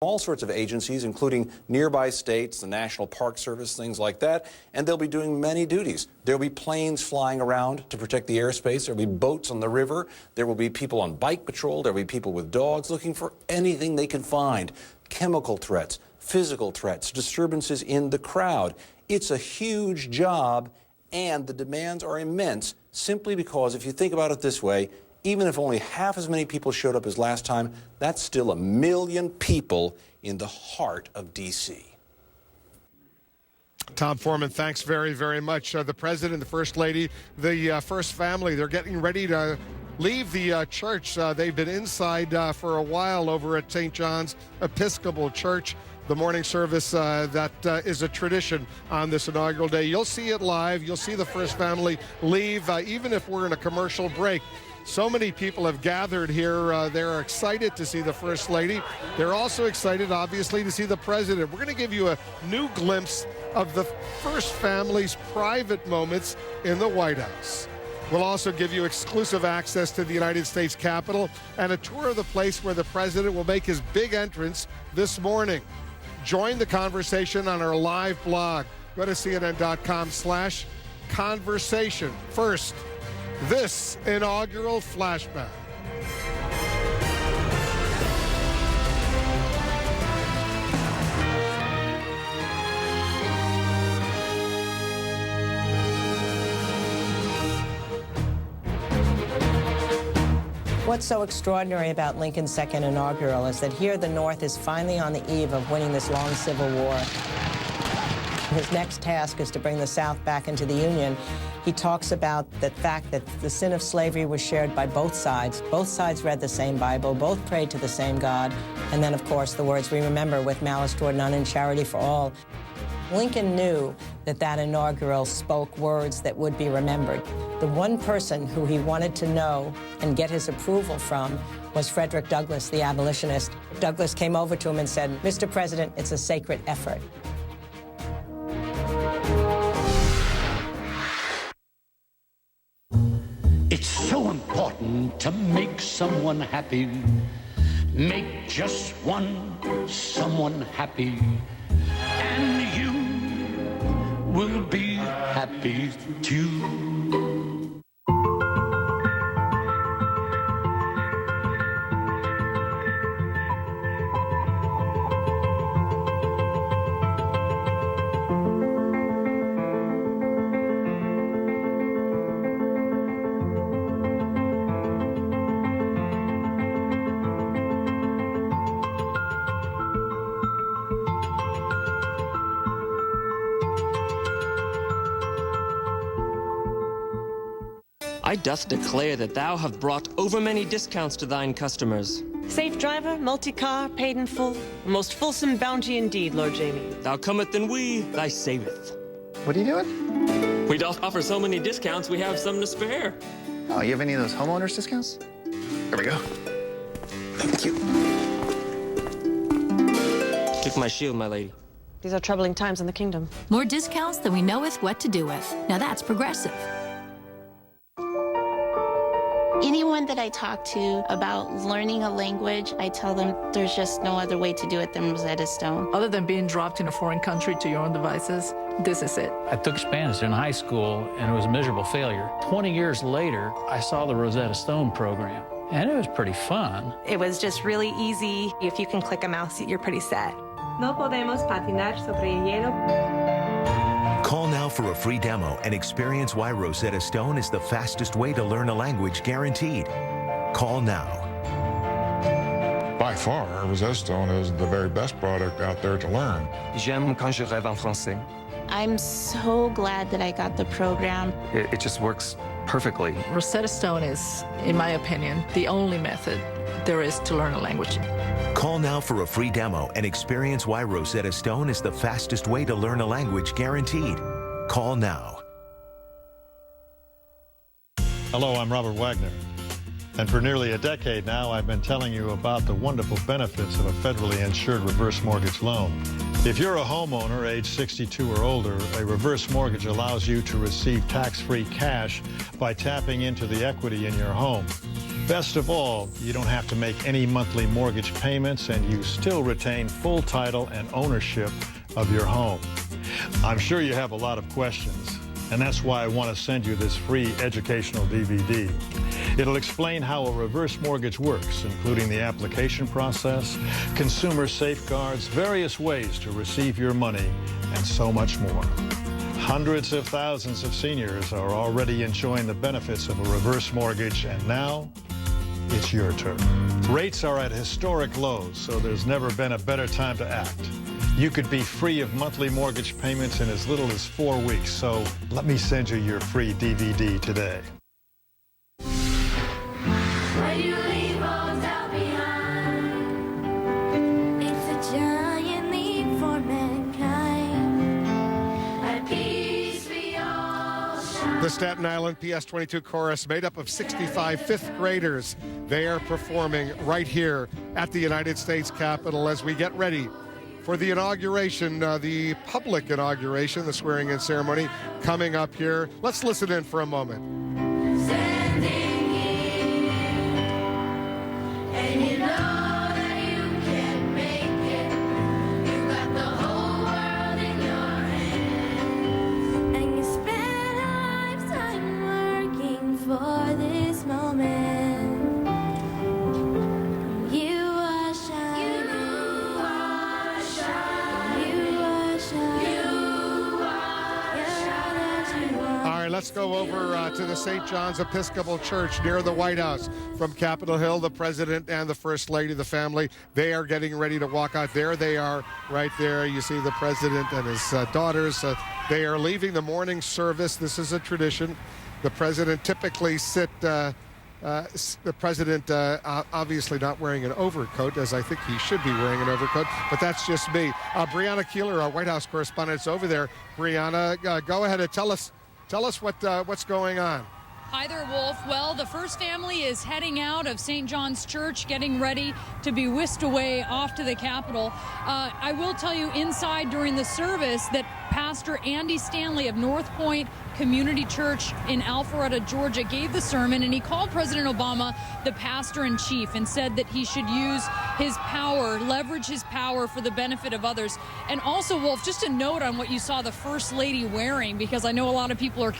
all sorts of agencies, including nearby states, the National Park Service, things like that, and they'll be doing many duties. There'll be planes flying around to protect the airspace. There'll be boats on the river. There will be people on bike patrol. There'll be people with dogs looking for anything they can find. Chemical threats, physical threats, disturbances in the crowd. It's a huge job, and the demands are immense simply because, if you think about it this way, even if only half as many people showed up as last time, that's still 1 million people in the heart of D.C. Tom Foreman, thanks very, very much. The President, the First Lady, the First Family, they're getting ready to leave the church. They've been inside for a while over at St. John's Episcopal Church. The morning service that is a tradition on this inaugural day. You'll see it live. You'll see the First Family leave, even if we're in a commercial break. So many people have gathered here. They're excited to see the First Lady. They're also excited, obviously, to see the President. We're going to give you a new glimpse of the First Family's private moments in the White House. We'll also give you exclusive access to the United States Capitol and a tour of the place where the President will make his big entrance this morning. Join the conversation on our live blog. Go to CNN.com/conversation. First, this inaugural flashback. What's so extraordinary about Lincoln's second inaugural is that here the North is finally on the eve of winning this long Civil War. His next task is to bring the South back into the Union. He talks about the fact that the sin of slavery was shared by both sides. Both sides read the same Bible, both prayed to the same God, and then, of course, the words we remember, with malice toward none and charity for all. Lincoln knew that that inaugural spoke words that would be remembered. The one person who he wanted to know and get his approval from was Frederick Douglass, the abolitionist. Douglass came over to him and said, "Mr. President, it's a sacred effort." It's so important to make someone happy. Make just one someone happy, and you will be happy too. I doth declare that thou have brought over many discounts to thine customers. Safe driver, multi-car, paid in full. A most fulsome bounty indeed, Lord Jamie. Thou cometh and we, thy saveth. What are you doing? We doth offer so many discounts, we have some to spare. Oh, you have any of those homeowners discounts? There we go. Thank you. Took my shield, my lady. These are troubling times in the kingdom. More discounts than we knoweth what to do with. Now that's progressive. Anyone that I talk to about learning a language, I tell them there's just no other way to do it than Rosetta Stone. Other than being dropped in a foreign country to your own devices, this is it. I took Spanish in high school, and it was a miserable failure. 20 years later, I saw the Rosetta Stone program, and it was pretty fun. It was just really easy. If you can click a mouse, you're pretty set. No podemos patinar sobre hielo. Call now for a free demo and experience why Rosetta Stone is the fastest way to learn a language, guaranteed. Call now. By far, Rosetta Stone is the very best product out there to learn. J'aime quand je rêve en français. I'm so glad that I got the program. It just works perfectly. Rosetta Stone is, in my opinion, the only method there is to learn a language. Call now for a free demo and experience why Rosetta Stone is the fastest way to learn a language, guaranteed. Call now. Hello, I'm Robert Wagner. And for nearly a decade now, I've been telling you about the wonderful benefits of a federally insured reverse mortgage loan. If you're a homeowner age 62 or older, a reverse mortgage allows you to receive tax-free cash by tapping into the equity in your home. Best of all, you don't have to make any monthly mortgage payments, and you still retain full title and ownership of your home. I'm sure you have a lot of questions, and that's why I want to send you this free educational DVD. It'll explain how a reverse mortgage works, including the application process, consumer safeguards, various ways to receive your money, and so much more. Hundreds of thousands of seniors are already enjoying the benefits of a reverse mortgage, and now it's your turn. Rates are at historic lows, so there's never been a better time to act. You could be free of monthly mortgage payments in as little as 4 weeks, so let me send you your free DVD today. The Staten Island PS22 chorus, made up of 65 fifth graders. They are performing right here at the United States Capitol as we get ready for the inauguration, the public inauguration, the swearing-in ceremony coming up here. Let's listen in for a moment. For this moment, you are shining, you are shining, you are shining, you are. All right, let's go over to the St. John's Episcopal Church near the White House. From Capitol Hill, the President and the First Lady, the family, they are getting ready to walk out. There they are, right there. You see the President and his daughters. They are leaving the morning service. This is a tradition. The President typically the President obviously not wearing an overcoat, as I think he should be wearing an overcoat, but that's just me. Brianna Keeler, our White House correspondent, is over there. Brianna, go ahead and tell us what's going on. Hi there, Wolf. Well, the First Family is heading out of St. John's Church, getting ready to be whisked away off to the Capitol. I will tell you inside during the service that Pastor Andy Stanley of North Point Community Church in Alpharetta, Georgia, gave the sermon, and he called President Obama the pastor-in-chief and said that he should use his power, leverage his power for the benefit of others. And also, Wolf, just a note on what you saw the First Lady wearing, because I know a lot of people are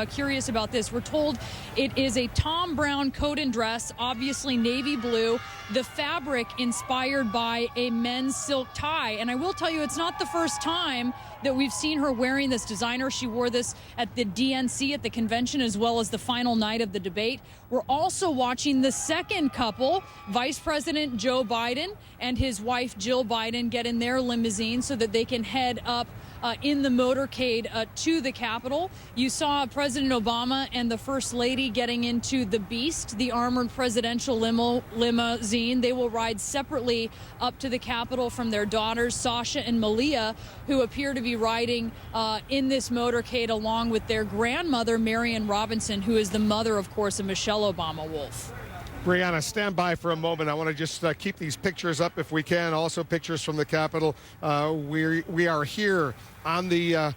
curious about this. We're told it is a Tom Brown coat and dress, obviously navy blue, the fabric inspired by a men's silk tie. And I will tell you, it's not the first time that we've seen her wearing this designer. She wore this at the DNC at the convention, as well as the final night of the debate. We're also watching the second couple, Vice President Joe Biden and his wife Jill Biden, get in their limousine so that they can head up in the motorcade to the Capitol. You saw President Obama and the First Lady getting into the Beast, the armored presidential limousine. They will ride separately up to the Capitol from their daughters, Sasha and Malia, who appear to be riding in this motorcade along with their grandmother, Marion Robinson, who is the mother, of course, of Michelle Obama. Wolf. Brianna, stand by for a moment. I want to just keep these pictures up if we can. Also pictures from the Capitol. We are here on the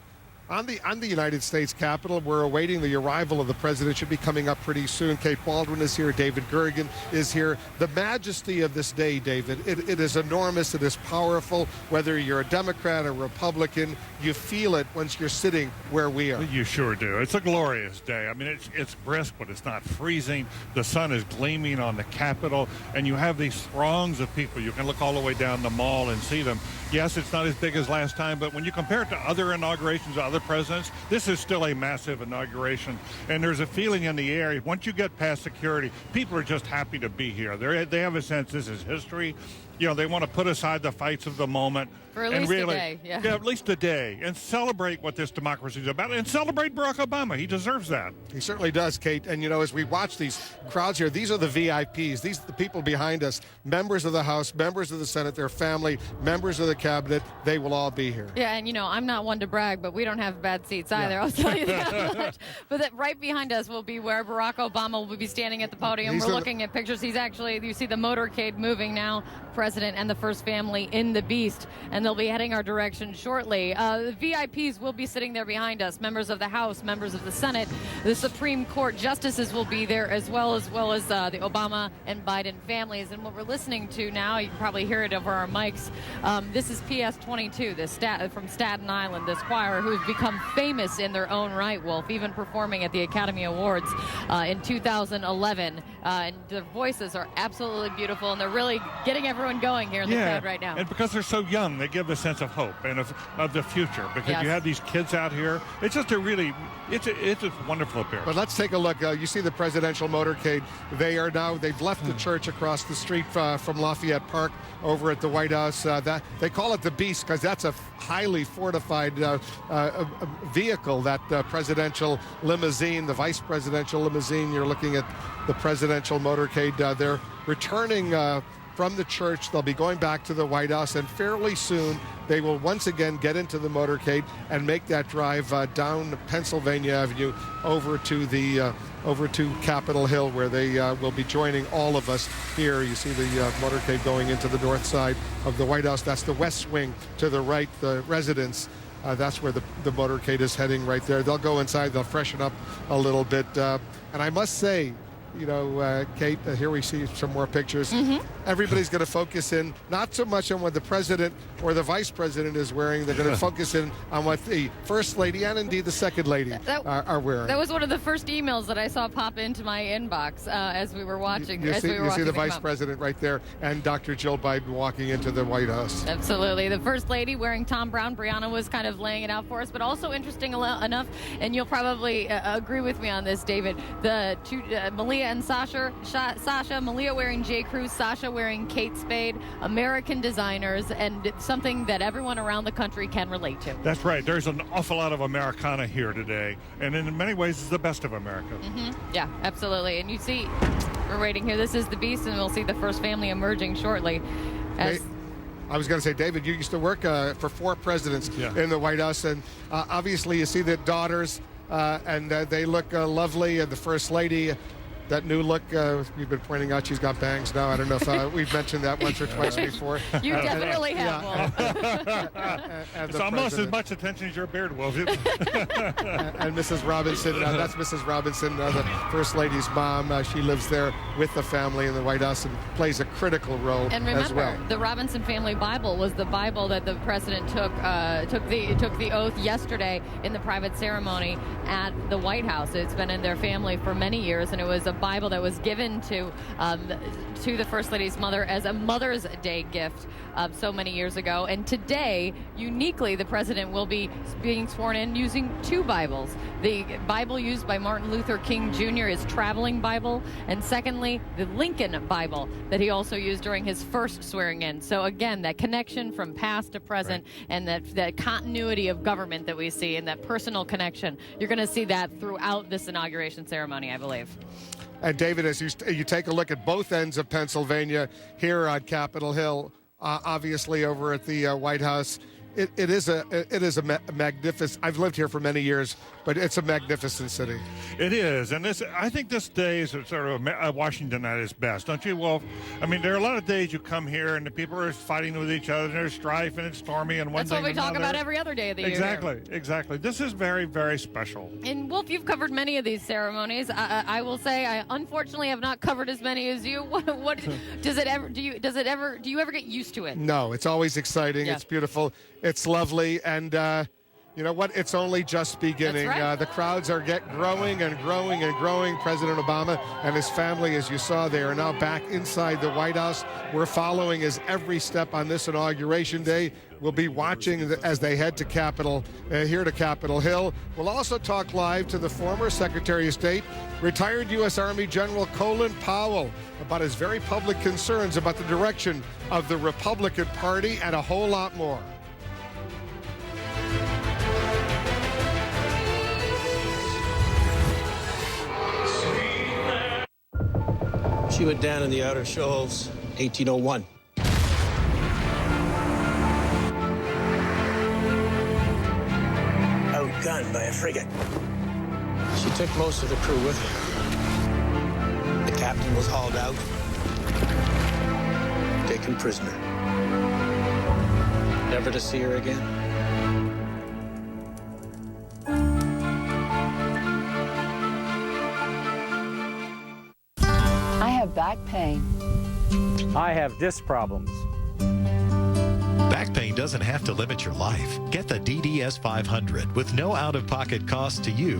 United States Capitol. We're awaiting the arrival of the president. Should be coming up pretty soon. Kate Baldwin is here. David Gergen is here. The majesty of this day, David, it is enormous. It is powerful. Whether you're a Democrat or Republican, you feel it once you're sitting where we are. You sure do. It's a glorious day. I mean, it's brisk, but it's not freezing. The sun is gleaming on the Capitol, and you have these throngs of people. You can look all the way down the mall and see them. Yes, it's not as big as last time, but when you compare it to other inaugurations of other presidents, this is still a massive inauguration, and there's a feeling in the air. Once you get past security, people are just happy to be here. They have a sense this is history. You know, they want to put aside the fights of the moment. For at least a day, yeah. Yeah, at least a day. And celebrate what this democracy is about. And celebrate Barack Obama. He deserves that. He certainly does, Kate. And, you know, as we watch these crowds here, these are the VIPs. These are the people behind us. Members of the House, members of the Senate, their family, members of the cabinet. They will all be here. Yeah, and, you know, I'm not one to brag, but we don't have bad seats either. Yeah. I'll tell you that much. But that right behind us will be where Barack Obama will be standing at the podium. We're looking at pictures. He's actually, you see the motorcade moving now. president and the first family in the Beast, and they'll be heading our direction shortly. The VIPs will be sitting there behind us, members of the House, members of the Senate, the Supreme Court justices will be there as well as the Obama and Biden families. And what we're listening to now, you can probably hear it over our mics, this is PS22, from Staten Island, this choir who's become famous in their own right, Wolf, even performing at the Academy Awards in 2011. And their voices are absolutely beautiful, and they're really getting everyone going here in the crowd right now. And because they're so young, they give a sense of hope and of the future. Because you have these kids out here. It's just it's a wonderful appearance. But let's take a look. You see the presidential motorcade. They've left the church across the street from Lafayette Park over at the White House. They call it the Beast because that's a highly fortified vehicle, that presidential limousine, the vice presidential limousine. You're looking at the presidential motorcade. They're returning from the church. They'll be going back to the White House, and fairly soon they will once again get into the motorcade and make that drive down Pennsylvania Avenue over to Capitol Hill, where they will be joining all of us here. You see the motorcade going into the north side of the White House. That's the west wing. To the right, the residence. That's where the motorcade is heading right there. They'll go inside. They'll freshen up a little bit. And I must say, Kate, here we see some more pictures. Everybody's going to focus in not so much on what the president or the vice president is wearing. They're going to focus in on what the first lady and indeed the second lady are wearing. That was one of the first emails that I saw pop into my inbox as we were watching. You see the vice president right there and Dr. Jill Biden walking into the White House. Absolutely. The first lady wearing Tom Brown. Brianna was kind of laying it out for us, but also interesting enough, and you'll probably agree with me on this, David, the two, Malia and Sasha, Malia wearing J. Crew, Sasha wearing Kate Spade, American designers, and something that everyone around the country can relate to. That's right. There's an awful lot of Americana here today, and in many ways it's the best of America. Yeah, absolutely. And you see, we're waiting here. This is the Beast, and we'll see the first family emerging shortly. I was going to say, David, you used to work for 4 presidents in the White House, and obviously you see the daughters, and they look lovely, and the first lady, that new look, you've been pointing out she's got bangs now. I don't know if we've mentioned that once or twice before. You definitely have, Wolf. It's almost as much attention as your beard, Wolf. And Mrs. Robinson, that's Mrs. Robinson, the First Lady's mom. She lives there with the family in the White House and plays a critical role and remember, as well. The Robinson family Bible was the Bible that the president took the oath yesterday in the private ceremony at the White House. It's been in their family for many years, and it was a Bible that was given to the First Lady's mother as a Mother's Day gift so many years ago. And today, uniquely, the president will be being sworn in using 2 Bibles. The Bible used by Martin Luther King Jr. is traveling Bible, and secondly, the Lincoln Bible that he also used during his first swearing in. So again, that connection from past to present, and that continuity of government that we see, and that personal connection. You're going to see that throughout this inauguration ceremony, I believe. And David, as you take a look at both ends of Pennsylvania here on Capitol Hill, obviously over at the White House, it is a magnificent. I've lived here for many years, but it's a magnificent city. It is, and I think this day is sort of Washington at its best, don't you, Wolf? I mean, there are a lot of days you come here and the people are fighting with each other, and there's strife and it's stormy and one That's thing. That's what we talk about every other day of the year. Exactly. This is very, very special. And Wolf, you've covered many of these ceremonies. I will say, I unfortunately have not covered as many as you. What does it ever? Do you ever get used to it? No, it's always exciting. Yeah. It's beautiful. It's lovely, and you know what? It's only just beginning. That's right. The crowds are growing and growing and growing. President Obama and his family, as you saw, they are now back inside the White House. We're following his every step on this Inauguration Day. We'll be watching as they head to Capitol Hill. We'll also talk live to the former Secretary of State, retired U.S. Army General Colin Powell, about his very public concerns about the direction of the Republican Party and a whole lot more. She went down in the Outer Shoals, 1801. Outgunned by a frigate. She took most of the crew with her. The captain was hauled out, taken American prisoner. Never to see her again. I have back pain. I have disc problems. Back pain doesn't have to limit your life. Get the DDS 500 with no out-of-pocket cost to you